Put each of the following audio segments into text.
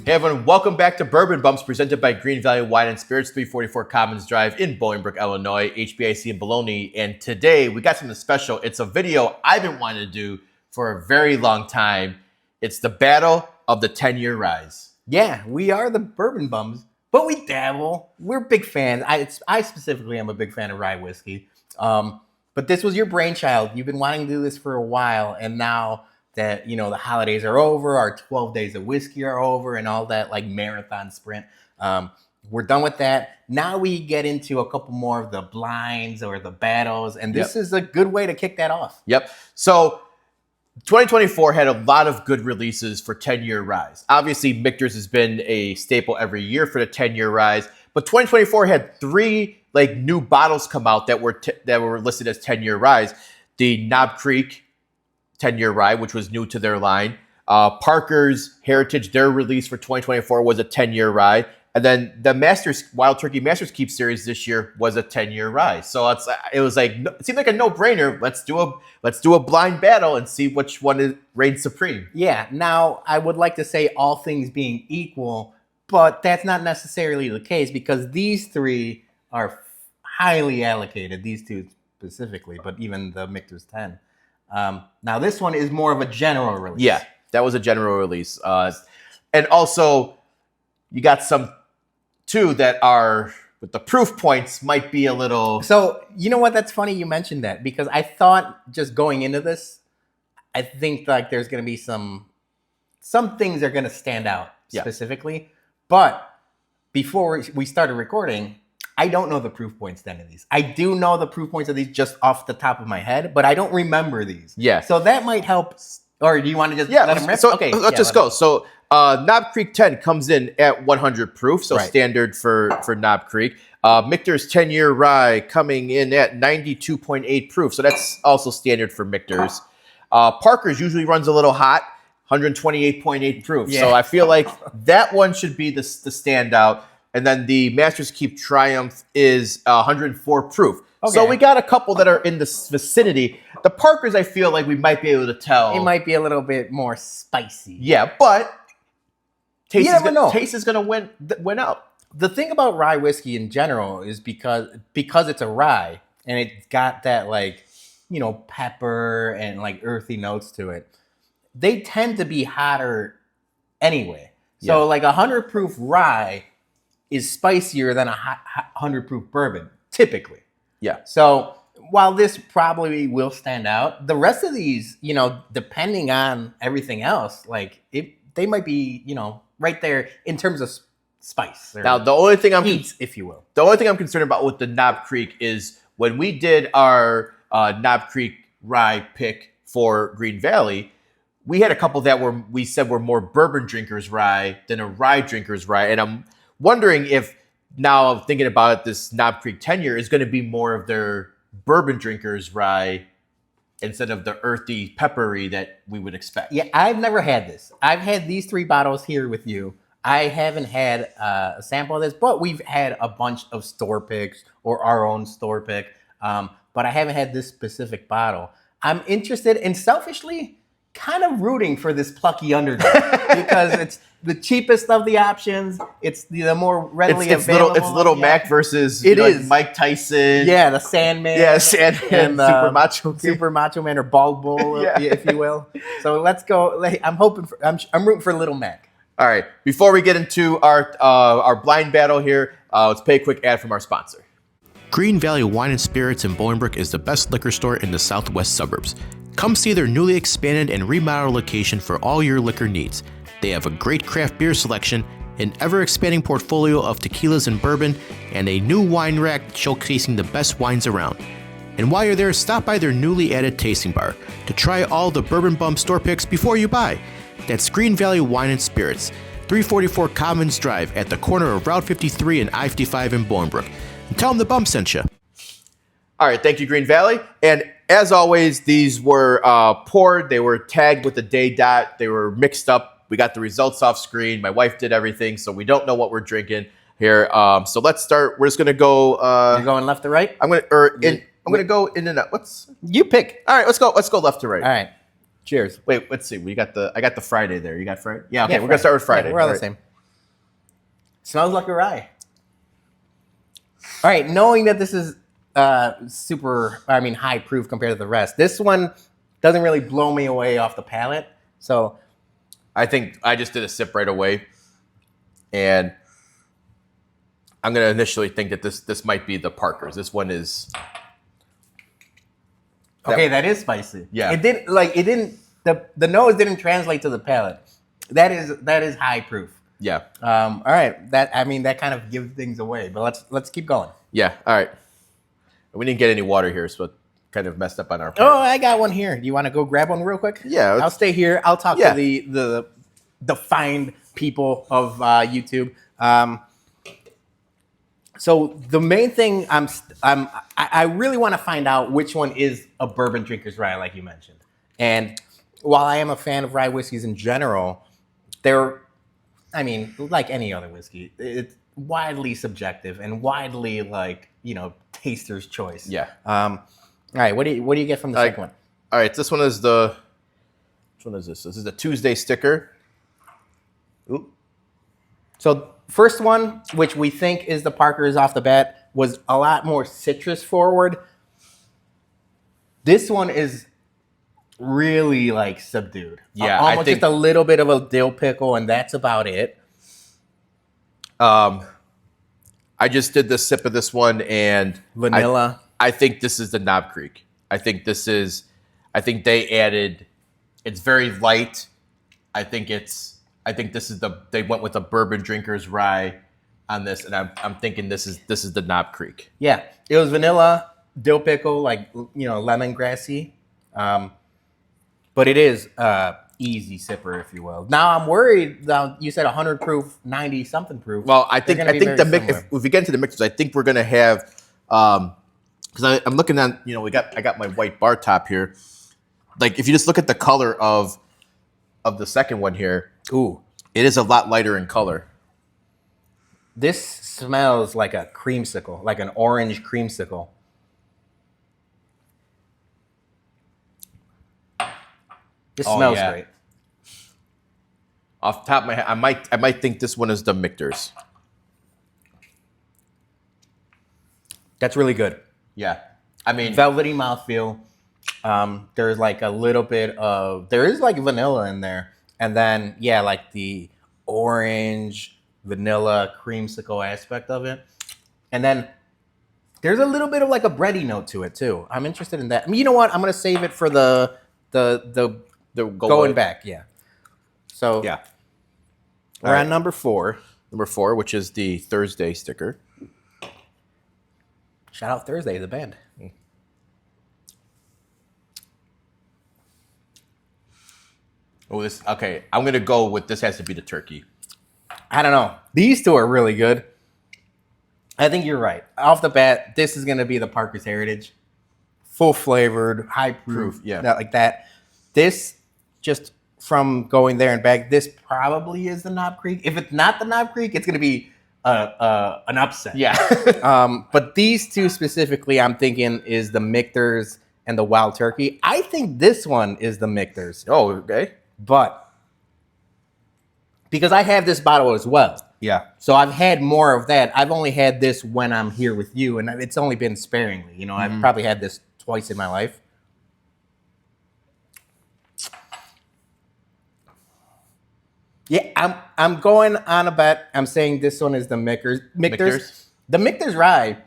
Hey everyone, welcome back to Bourbon Bums, presented by Greene Valley Wine Spirits, 344 Commons Drive in Bolingbrook, Illinois, HBIC in Bologna. And today we got something special. It's a video I've been wanting to do for a very long time. It's the Battle of the 10-Year Ryes. Yeah, we are the Bourbon Bums, but we dabble. We're big fans. I specifically am a big fan of rye whiskey. But this was your brainchild. You've been wanting to do this for a while, and now that, you know, the holidays are over, our 12 days of whiskey are over, and all that like marathon sprint. We're done with that. Now we get into a couple more of the blinds or the battles, and this is a good way to kick that off. Yep. So 2024 had a lot of good releases for 10-Year Ryes. Obviously, Michters has been a staple every year for the 10-Year Ryes, but 2024 had three like new bottles come out that were listed as 10-Year Ryes. The Knob Creek 10-Year Rye, which was new to their line. Parker's Heritage, their release for 2024 was a 10-Year Rye. And then the Masters Wild Turkey Masters Keep series this year was a 10-Year Rye. So it seemed like a no-brainer. Let's do a blind battle and see which one reigns supreme. Yeah. Now I would like to say all things being equal, but that's not necessarily the case because these three are highly allocated. These two specifically, but even the Michters 10. Now this one is more of a general release. Yeah, that was a general release. And also you got some two that are with the proof points might be a little. So you know what? That's funny you mentioned that because I thought just going into this, I think like there's going to be some things are going to stand out specifically. But before we started recording, I don't know the proof points then of these. I do know the proof points of these just off the top of my head, but I don't remember these. Yeah. So that might help. Or do you want to just let them rip? So okay. Let's just go. So Knob Creek 10 comes in at 100 proof, so standard for Knob Creek. Michters 10-Year Rye coming in at 92.8 proof, so that's also standard for Michters. Parker's usually runs a little hot, 128.8 proof. Yeah. So I feel like that one should be the standout. And then the Masters Keep Triumph is 104 proof. Okay. So we got a couple that are in this vicinity. The Parkers, I feel like we might be able to tell. It might be a little bit more spicy. Yeah, but taste is going to win out. The thing about rye whiskey in general is because it's a rye and it's got that like, you know, pepper and like earthy notes to it. They tend to be hotter anyway. So like 100 proof rye is spicier than a 100 proof bourbon, typically. Yeah. So while this probably will stand out, the rest of these, you know, depending on everything else, like they might be, you know, right there in terms of spice. Now, the only thing if you will. The only thing I'm concerned about with the Knob Creek is when we did our Knob Creek rye pick for Greene Valley, we had a couple that we said were more bourbon drinkers rye than a rye drinkers rye, and I'm wondering if now I'm thinking about it, this Knob Creek 10-Year is going to be more of their bourbon drinkers rye instead of the earthy, peppery that we would expect. Yeah, I've never had this. I've had these three bottles here with you. I haven't had a sample of this, but we've had a bunch of store picks or our own store pick. But I haven't had this specific bottle. I'm interested and selfishly kind of rooting for this plucky underdog because it's the cheapest of the options. It's the more readily available. It's Little Mac versus Mike Tyson. Yeah, the Sandman. Yeah, Sandman, and Super Macho Man or Bald Bull, if you will. So let's go. I'm rooting for Little Mac. All right. Before we get into our blind battle here, let's pay a quick ad from our sponsor. Greene Valley Wine Spirits in Bolingbrook is the best liquor store in the southwest suburbs. Come see their newly expanded and remodeled location for all your liquor needs. They have a great craft beer selection, an ever-expanding portfolio of tequilas and bourbon, and a new wine rack showcasing the best wines around. And while you're there, stop by their newly added tasting bar to try all the Bourbon Bums store picks before you buy. That's Greene Valley Wine Spirits, 344 Commons Drive at the corner of Route 53 and I-55 in Bolingbrook. And tell them the bump sent you. All right, thank you, Greene Valley. And as always, these were poured. They were tagged with a day dot. They were mixed up. We got the results off screen. My wife did everything, so we don't know what we're drinking here. So let's start. We're just gonna go. You're going left to right. I'm gonna go in and out. You pick? All right, let's go. Let's go left to right. All right. Cheers. Wait, let's see. I got the Friday there. You got Friday? Yeah. Okay, we're gonna start with Friday. Yeah, we're all the same. Smells like a rye. All right, knowing that this is high proof compared to the rest, this one doesn't really blow me away off the palate. So I think I just did a sip right away, and I'm gonna initially think that this might be the Parker's. This one is okay. That is spicy. Yeah. It didn't. The nose didn't translate to the palate. That is high proof. Yeah. All right. That kind of gives things away. But let's keep going. Yeah. All right. We didn't get any water here, so it kind of messed up on our part. Oh, I got one here. Do you want to go grab one real quick? Yeah. I'll stay here. I'll talk to the fine people of YouTube. So the main thing I really want to find out which one is a bourbon drinker's rye, like you mentioned. And while I am a fan of rye whiskeys in general, like any other whiskey, it's widely subjective and widely taster's choice. Yeah. All right. What do you get from the second one? All right. This one is which one is this? This is the Tuesday sticker. Ooh. So first one, which we think is the Parker's off the bat, was a lot more citrus forward. This one is really subdued. Yeah, almost I think just a little bit of a dill pickle, and that's about it. I just did the sip of this one, and Vanilla. I think this is the Knob Creek. I think they added. It's very light. I think this is they went with a bourbon drinker's rye on this, and I'm thinking this is the Knob Creek. Yeah, it was vanilla, dill pickle, lemongrassy. But it is easy sipper, if you will. Now I'm worried. You said 100 proof, 90 something proof. Well, I think if we get into the mixers, I think we're gonna have because I'm looking at I got my white bar top here. Like if you just look at the color of the second one here, ooh, it is a lot lighter in color. This smells like a creamsicle, like an orange creamsicle. This smells great. Off the top of my head, I might think this one is the Michters. That's really good. Yeah, I mean velvety mouthfeel. There's a little bit of vanilla in there, and then the orange vanilla creamsicle aspect of it, and then there's a little bit of a bready note to it too. I'm interested in that. You know what? I'm gonna save it for the going back. Yeah. So yeah, we're on number 4. Number 4, which is the Thursday sticker. Shout out Thursday, the band. Oh, okay. I'm gonna go with this. Has to be the turkey. I don't know. These two are really good. I think you're right. Off the bat, this is gonna be the Parker's Heritage, full flavored, high proof, like that. This just from going there and back. This probably is the Knob Creek. If it's not the Knob Creek, it's gonna be an upset. Yeah. But these two specifically, I'm thinking is the Michters and the Wild Turkey. I think this one is the Michters. Oh, okay. But because I have this bottle as well. Yeah. So I've had more of that. I've only had this when I'm here with you, and it's only been sparingly. I've probably had this twice in my life. Yeah, I'm going on a bet. I'm saying this one is the Michters. The Michters rye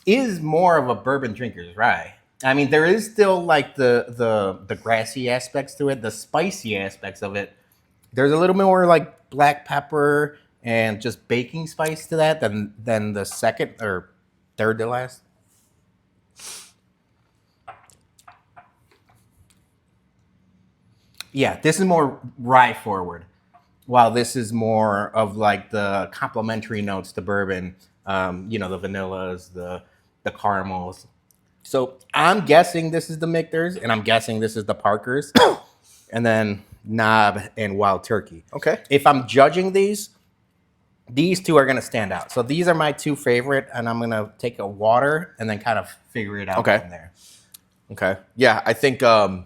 is more of a bourbon drinker's rye. I mean, there is still the grassy aspects to it, the spicy aspects of it. There's a little more black pepper and just baking spice to that than the second or third to last. Yeah, this is more rye forward, while this is more of the complementary notes to bourbon. The vanillas, the caramels. So I'm guessing this is the Michters, and I'm guessing this is the Parker's, and then Knob and Wild Turkey. Okay. If I'm judging these two are going to stand out. So these are my two favorite, and I'm going to take a water and then kind of figure it out from there. Okay. Yeah, I think... And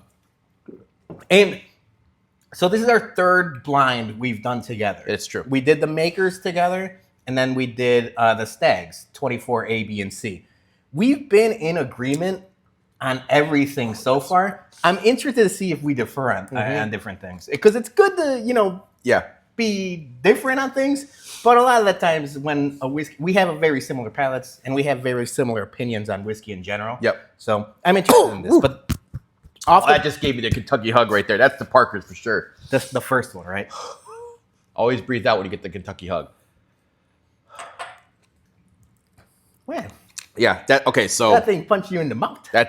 so this is our third blind we've done together. It's true. We did the makers together, and then we did the Stags, 24 A, B, and C. We've been in agreement on everything so far. I'm interested to see if we differ on different things, because it's good to be different on things. But a lot of the times when a whiskey, we have a very similar palates and we have very similar opinions on whiskey in general. Yep. So I'm interested in this. But I just gave you the Kentucky hug right there. That's the Parker's for sure. That's the first one, right? Always breathe out when you get the Kentucky hug. Man. Yeah. So that thing punched you in the mouth. All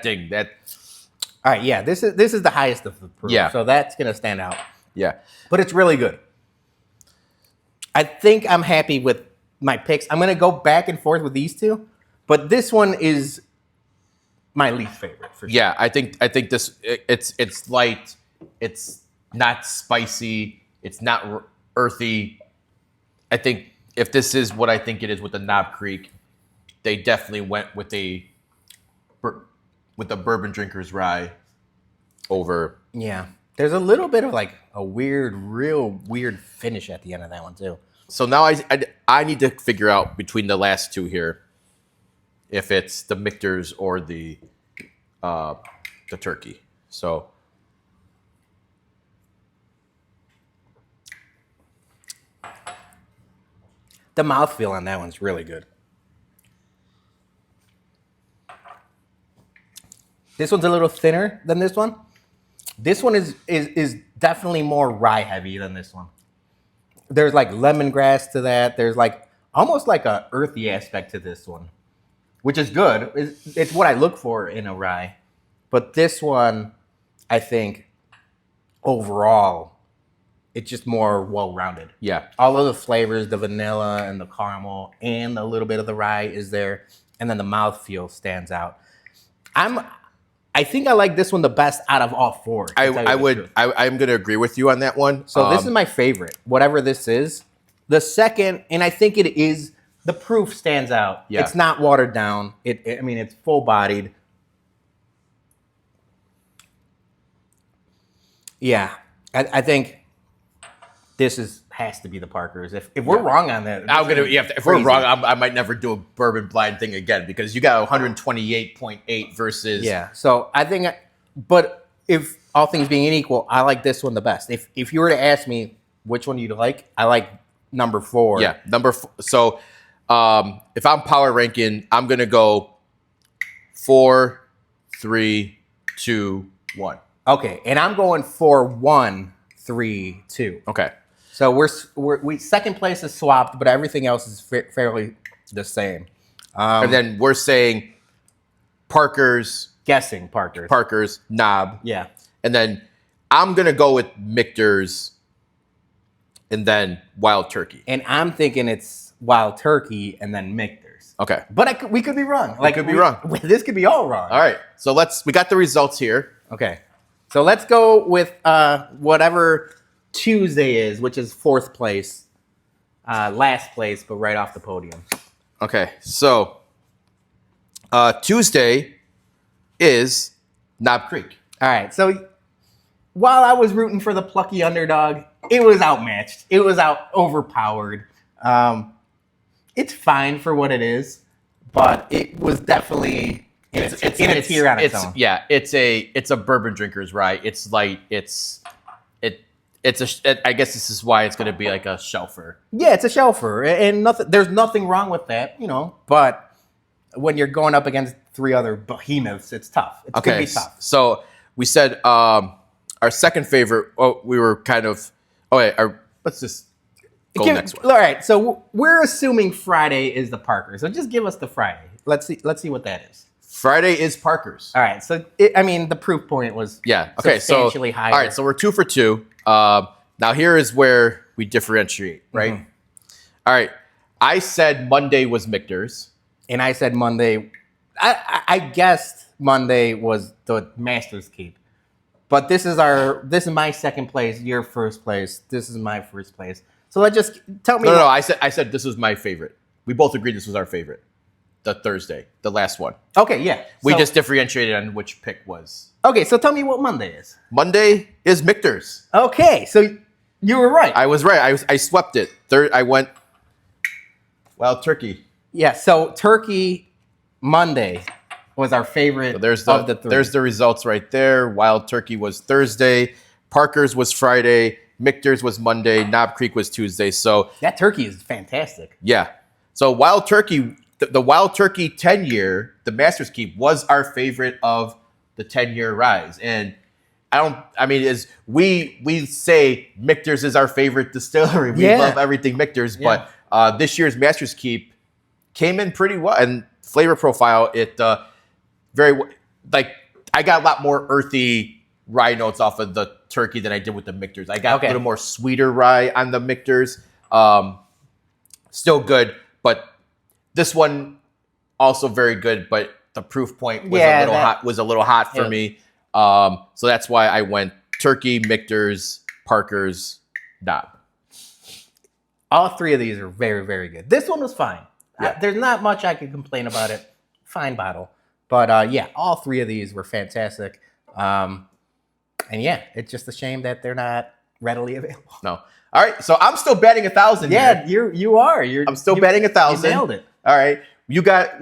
right. Yeah. This is the highest of the proof. Yeah. So that's gonna stand out. Yeah. But it's really good. I think I'm happy with my picks. I'm gonna go back and forth with these two, but this one is my least favorite for sure. Yeah, I think this it's light, it's not spicy, it's not earthy. I think if this is what I think it is with the Knob Creek, they definitely went with the Bourbon Drinkers Rye over. Yeah. There's a little bit of like a real weird finish at the end of that one too. So now I need to figure out between the last two here if it's the Michters or the turkey. So the mouthfeel on that one's really good. This one's a little thinner than this one. This one is definitely more rye heavy than this one. There's like lemongrass to that. There's like almost like a earthy aspect to this one, which is good. It's what I look for in a rye. But this one, I think, overall, it's just more well-rounded. Yeah. All of the flavors, the vanilla and the caramel and a little bit of the rye is there. And then the mouthfeel stands out. I think I like this one the best out of all four. I'm going to agree with you on that one. So this is my favorite, whatever this is. The second, and I think it is, the proof stands out. Yeah. It's not watered down. It's full-bodied. Yeah, I think this has to be the Parkers. If we're wrong on that, if we're wrong, I might never do a bourbon blind thing again, because you got 128.8 versus. Yeah. So I think, but if all things being equal, I like this one the best. If you were to ask me which one you'd like, I like number 4. Yeah, number 4. So if I'm power ranking, I'm gonna go 4, 3, 2, 1. Okay, and I'm going 4, 1, 3, 2. Okay. So we second place is swapped, but everything else is fairly the same. And then we're saying Parker's. Guessing Parker's. Parker's, Knob. Yeah. And then I'm going to go with Michter's and then Wild Turkey. And I'm thinking it's Wild Turkey and then Michters. Okay. But we could be wrong. We could be wrong. This could be all wrong. All right. So we got the results here. Okay. So let's go with whatever Tuesday is, which is 4th place, last place, but right off the podium. Okay, so Tuesday is Knob Creek. All right, so while I was rooting for the plucky underdog, it was outmatched. It was overpowered. It's fine for what it is, but it was definitely it's in a tier on its own. Yeah, it's a bourbon drinkers rye. It's light. I guess this is why it's going to be like a shelfer. Yeah, it's a shelfer, and there's nothing wrong with that, But when you're going up against 3 other behemoths, it's tough. It's going to be tough. So we said our second favorite. Oh, we were kind of. Oh wait, let's just go next one. All right, so we're assuming Friday is the Parker. So just give us the Friday. Let's see what that is. Friday is Parker's. All right, so the proof point was substantially higher. All right, so we're 2 for 2. Now here is where we differentiate, right? Mm-hmm. All right, I said Monday was Michter's, and I said Monday. I guessed Monday was the Master's Keep, but this is my second place. Your first place. This is my first place. So let's just tell me. No. I said this was my favorite. We both agreed this was our favorite. The Thursday, the last one. Okay, yeah. We just differentiated on which pick was. Okay, so tell me what Monday is. Monday is Michter's. Okay, so you were right. I was right. I swept it. I went Wild Turkey. Yeah, so Turkey Monday was our favorite So there's of the three. There's the results right there. Wild Turkey was Thursday. Parker's was Friday. Michters was Monday. Knob Creek was Tuesday. So that turkey is fantastic. yeah. So Wild Turkey, the Wild Turkey 10-year, the Master's Keep was our favorite of the 10-year Ryes. And we say Michters is our favorite distillery. We love everything Michters, but this year's Master's Keep came in pretty well. And flavor profile, it I got a lot more earthy rye notes off of the turkey than I did with the Michters. I got a little more sweeter rye on the Michters. Still good, but this one also very good, but the proof point was a little hot for me. So that's why I went Turkey, Michters, Parker's, Knob. All three of these are very, very good. This one was fine. Yeah. There's not much I could complain about it. Fine bottle. But all three of these were fantastic. And it's just a shame that they're not readily available. No. All right. So I'm still betting 1,000. Yeah, you are. I'm still betting 1,000. You nailed it. All right. You got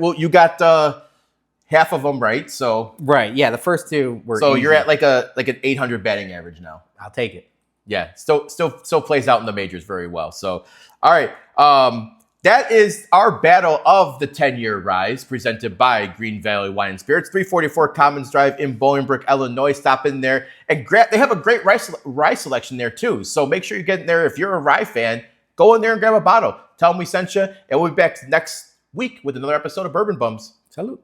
half of them right. So right. Yeah. The first two were. So easy. you're at like an 800 batting average now. I'll take it. Yeah. Still plays out in the majors very well. So all right. That is our battle of the 10-year Ryes presented by Greene Valley Wine Spirits, 344 Commons Drive in Bolingbrook, Illinois. Stop in there and they have a great rye selection there too. So make sure you get in there. If you're a rye fan, go in there and grab a bottle. Tell them we sent you, and we'll be back next week with another episode of Bourbon Bums. Salute.